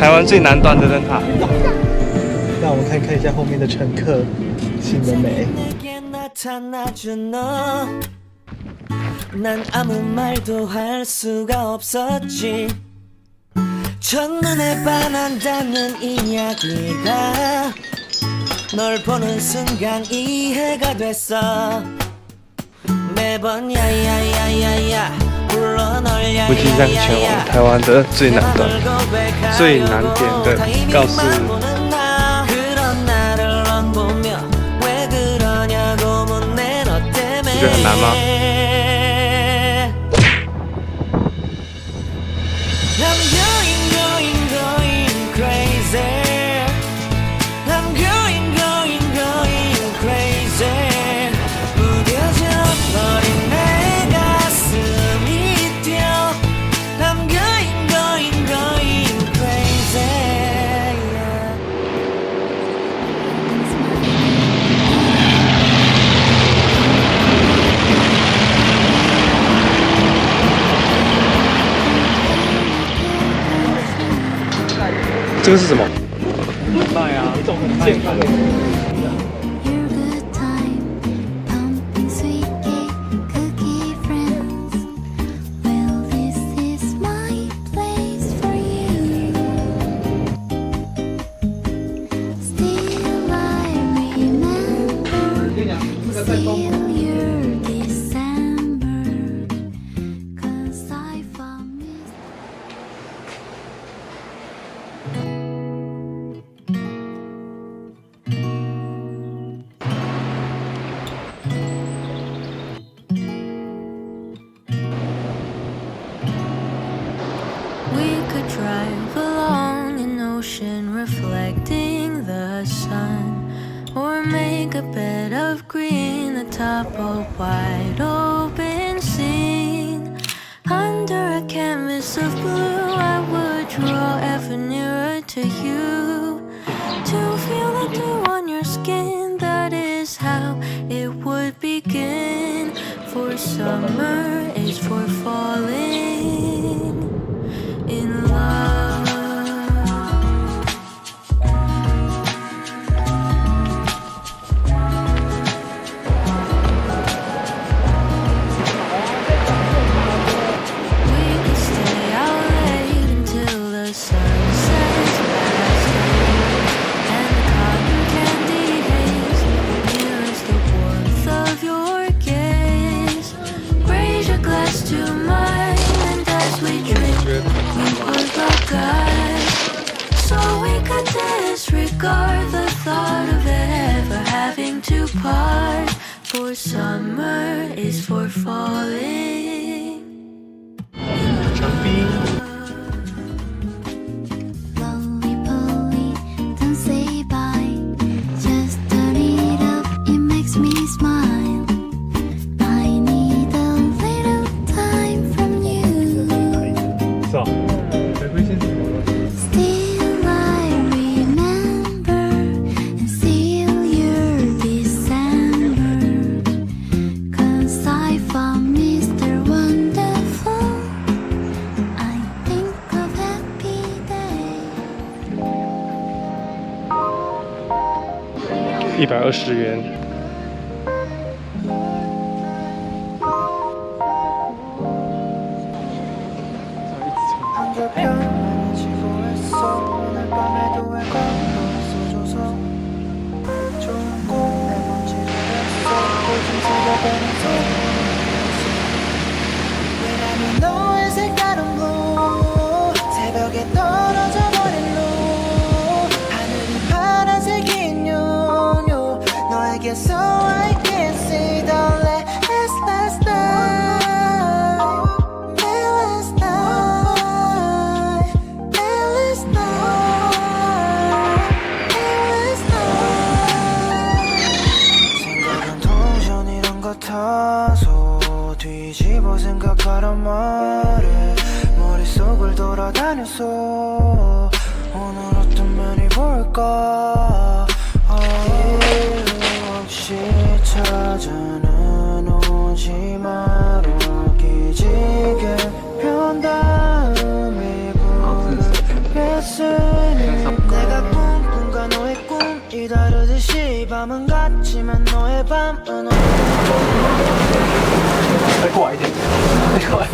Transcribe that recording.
台湾最南端的灯塔。让我们看一下后面的乘客，醒了没？ 난 아무 말도 할 수가 없었지 첫눈에 반한다는 이야기가 널 보는 순간 이해가 됐어 매번 야야야야야 불러 널 야야야야 我即将前往台湾的最南端、最南点的告诉你觉得很难吗？ 这个是什么？麦啊，一种很健康的。Drive along an ocean reflecting the sun, or make a bed of green atop a wide open scene. Under a canvas of blue, I would draw ever nearer to you, to feel the dew on your skin. That is how it would begin. For summer is for falling in love. We could stay out late until the sun sets past and the cotton candy haze mirrors the warmth of your gaze. Raise your glass to mine, and as we drink, we would look eyes, so we could disregard the thought of ever having to part. For summer is for falling. Lonely Polly, don't say bye. Just turn it up, it makes me smile. I need a little time from you. Still I remember and still your December. 'Cause I found Mr. Wonderful. I think of happy day. 120元。 너의 색깔은 blue 새벽에 떨어져 버린 루 하늘이 파란색인 요요 너에게서 I can see the last night last night last night 생각은 도전이란 같아서 뒤집어 생각하란 말에 머릿속을 돌아다녀서 오늘 어떤 면이 볼까 이유 없이 찾아는 오지 마라 기지개 편 다음에 부르겠어 再过来一点，再过来。